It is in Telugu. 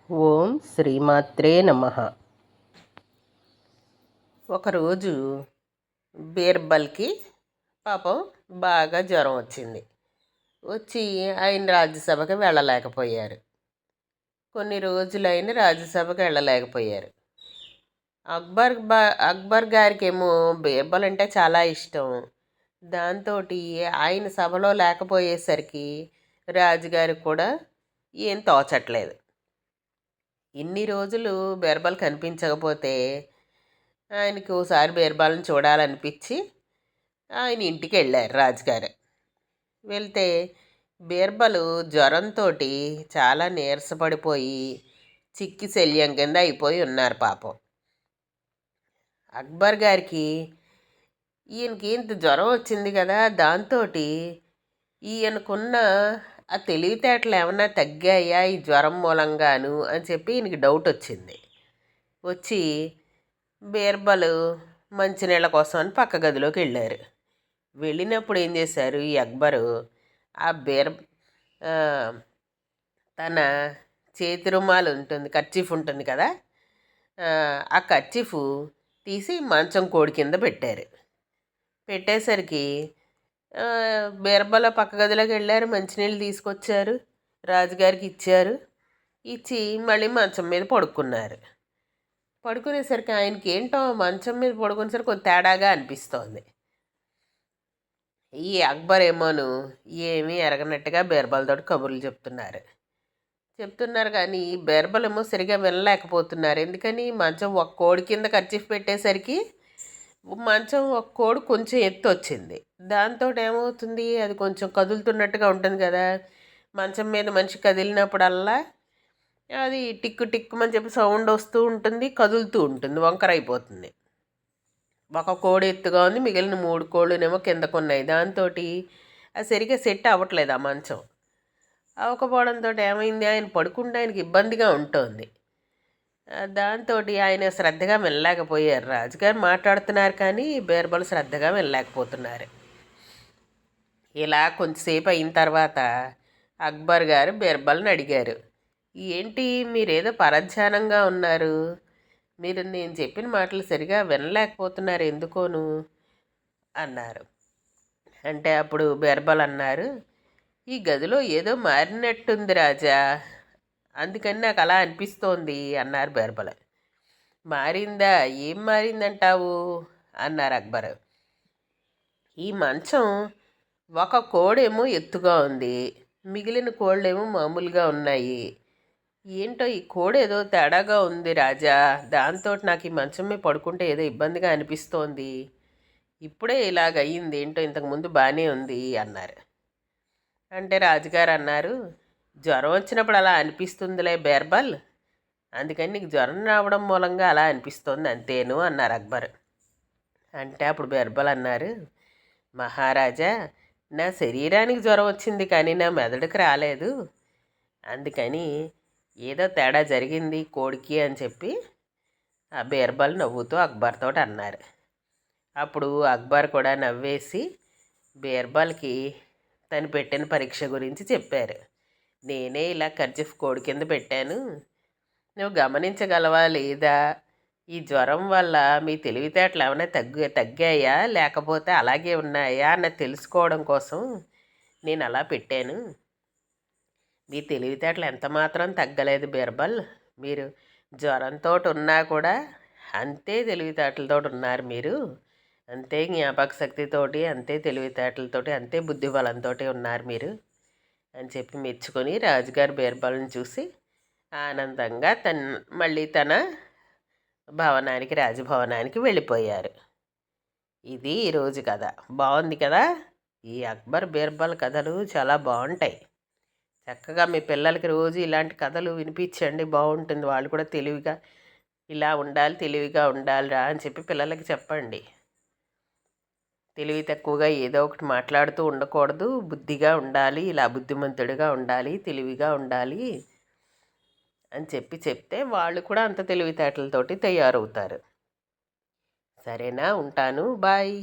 ఓం శ్రీమాత్రే నమ. ఒకరోజు బీర్బల్కి పాపం బాగా జ్వరం వచ్చింది. వచ్చి ఆయన రాజ్యసభకి వెళ్ళలేకపోయారు. కొన్ని రోజులైన రాజ్యసభకి వెళ్ళలేకపోయారు. అక్బర్ గారికి ఏమో బీర్బల్ అంటే చాలా ఇష్టం. దాంతో ఆయన సభలో లేకపోయేసరికి రాజుగారికి కూడా ఏం తోచట్లేదు. ఇన్ని రోజులు బీర్బల్ కనిపించకపోతే ఆయనకి ఓసారి బీర్బల్ని చూడాలనిపించి ఆయన ఇంటికి వెళ్ళారు రాజుగారు. వెళ్తే బీర్బలు జ్వరంతో చాలా నీరసపడిపోయి చిక్కి శల్యం కింద అయిపోయి ఉన్నారు పాపం. అక్బర్ గారికి ఈయనకి ఇంత జ్వరం వచ్చింది కదా, దాంతో ఈయనకున్న ఆ తెలివితేటలు ఏమన్నా తగ్గాయా ఈ జ్వరం మూలంగాను అని చెప్పి ఈయనకి డౌట్ వచ్చింది. వచ్చి బీర్బల్ మంచినీళ్ళ కోసం అని పక్క గదిలోకి వెళ్ళారు. వెళ్ళినప్పుడు ఏం చేశారు, ఈ అక్బరు ఆ తన చేతి రుమాలు ఉంటుంది, కర్చీఫ్ ఉంటుంది కదా, ఆ కర్చీఫ్ తీసి మంచం కోడి కింద పెట్టారు. పెట్టేసరికి బీర్బల్ పక్క గదిలోకి వెళ్ళారు, మంచినీళ్ళు తీసుకొచ్చారు, రాజుగారికి ఇచ్చారు. ఇచ్చి మళ్ళీ మంచం మీద పడుకున్నారు. పడుకునేసరికి ఆయనకి ఏంటో మంచం మీద పడుకునేసరికి కొంచెం తేడాగా అనిపిస్తోంది. ఈ అక్బర్ ఏమోను ఏమీ ఎరగనట్టుగా బీర్బల్తో కబుర్లు చెప్తున్నారు కానీ బీర్బల్ ఏమో సరిగా వినలేకపోతున్నారు. ఎందుకని మంచం ఒక కోడి కింద కర్చీఫ్ పెట్టేసరికి మంచం ఒక కోడి కొంచెం ఎత్తు వచ్చింది. దాంతో ఏమవుతుంది, అది కొంచెం కదులుతున్నట్టుగా ఉంటుంది కదా, మంచం మీద మనిషి కదిలినప్పుడల్లా అది టిక్కు టిక్కుమని చెప్పి సౌండ్ వస్తూ ఉంటుంది, కదులుతూ ఉంటుంది, వంకర అయిపోతుంది. ఒక కోడి ఎత్తుగా ఉంది, మిగిలిన 3 కోళ్ళునేమో కిందకున్నాయి. దాంతో అది సరిగ్గా సెట్ అవ్వట్లేదు. ఆ మంచం అవ్వకపోవడంతో ఏమైంది, ఆయన పడుకుంటే ఆయనకి ఇబ్బందిగా ఉంటుంది. దాంతో ఆయన శ్రద్ధగా వెళ్ళలేకపోయారు. రాజుగారు మాట్లాడుతున్నారు కానీ బీర్బల్ శ్రద్ధగా వెళ్ళలేకపోతున్నారు. ఇలా కొంచెంసేపు అయిన తర్వాత అక్బర్ గారు బీర్బల్ని అడిగారు, ఏంటి మీరేదో పరధ్యానంగా ఉన్నారు, మీరు నేను చెప్పిన మాటలు సరిగా వినలేకపోతున్నారు ఎందుకోను అన్నారు. అంటే అప్పుడు బీర్బల్ అన్నారు, ఈ గదిలో ఏదో మారినట్టుంది రాజా, అందుకని నాకు అలా అనిపిస్తోంది అన్నారు బీర్బల్. మారిందా, ఏం మారిందంటావు అన్నారు అక్బర్. ఈ మంచం ఒక కోడేమో ఎత్తుగా ఉంది, మిగిలిన కోళ్ళేమో మామూలుగా ఉన్నాయి. ఏంటో ఈ కోడి ఏదో తేడాగా ఉంది రాజా, దాంతో నాకు ఈ మంచం మీద పడుకుంటే ఏదో ఇబ్బందిగా అనిపిస్తోంది, ఇప్పుడే ఇలాగ అయ్యింది, ఏంటో ఇంతకుముందు బాగానే ఉంది అన్నారు. అంటే రాజుగారు అన్నారు, జ్వరం వచ్చినప్పుడు అలా అనిపిస్తుందిలే బీర్బల్, అందుకని నీకు జ్వరం రావడం మూలంగా అలా అనిపిస్తోంది అంతేను అన్నారు అక్బర్. అంటే అప్పుడు బీర్బల్ అన్నారు, మహారాజా నా శరీరానికి జ్వరం వచ్చింది కానీ నా మెదడుకి రాలేదు, అందుకని ఏదో తేడా జరిగింది కోడికి అని చెప్పి ఆ బీర్బల్ నవ్వుతూ అక్బర్తో అన్నారు. అప్పుడు అక్బర్ కూడా నవ్వేసి బీర్బల్కి తను పెట్టిన పరీక్ష గురించి చెప్పారు. నేనే ఇలా కర్చీఫ్ కోడి కింద పెట్టాను, నువ్వు గమనించగలవా లేదా, ఈ జ్వరం వల్ల మీ తెలివితేటలు ఏమైనా తగ్గాయా లేకపోతే అలాగే ఉన్నాయా అన్న తెలుసుకోవడం కోసం నేను అలా పెట్టాను. మీ తెలివితేటలు ఎంత మాత్రం తగ్గలేదు బీర్బల్, మీరు జ్వరంతో ఉన్నా కూడా అంతే తెలివితేటలతో ఉన్నారు, మీరు అంతే జ్ఞాపక శక్తితోటి, అంతే తెలివితేటలతోటి, అంతే బుద్ధిబలంతో ఉన్నారు మీరు అని చెప్పి మెచ్చుకొని రాజుగారు బీర్బల్ని చూసి ఆనందంగా మళ్ళీ తన భవనానికి, రాజభవనానికి వెళ్ళిపోయారు. ఇది ఈరోజు కథ. బాగుంది కదా. ఈ అక్బర్ బీర్బల్ కథలు చాలా బాగుంటాయి. చక్కగా మీ పిల్లలకి రోజు ఇలాంటి కథలు వినిపించండి, బాగుంటుంది. వాళ్ళు కూడా తెలివిగా ఇలా ఉండాలి, తెలివిగా ఉండాలిరా అని చెప్పి పిల్లలకి చెప్పండి. తెలివి తక్కువగా ఏదో ఒకటి మాట్లాడుతూ ఉండకూడదు, బుద్ధిగా ఉండాలి, ఇలా బుద్ధిమంతుడిగా ఉండాలి, తెలివిగా ఉండాలి అని చెప్తే వాళ్ళు కూడా అంత తెలివితేటలతోటి తయారవుతారు. సరేనా, ఉంటాను, బాయ్.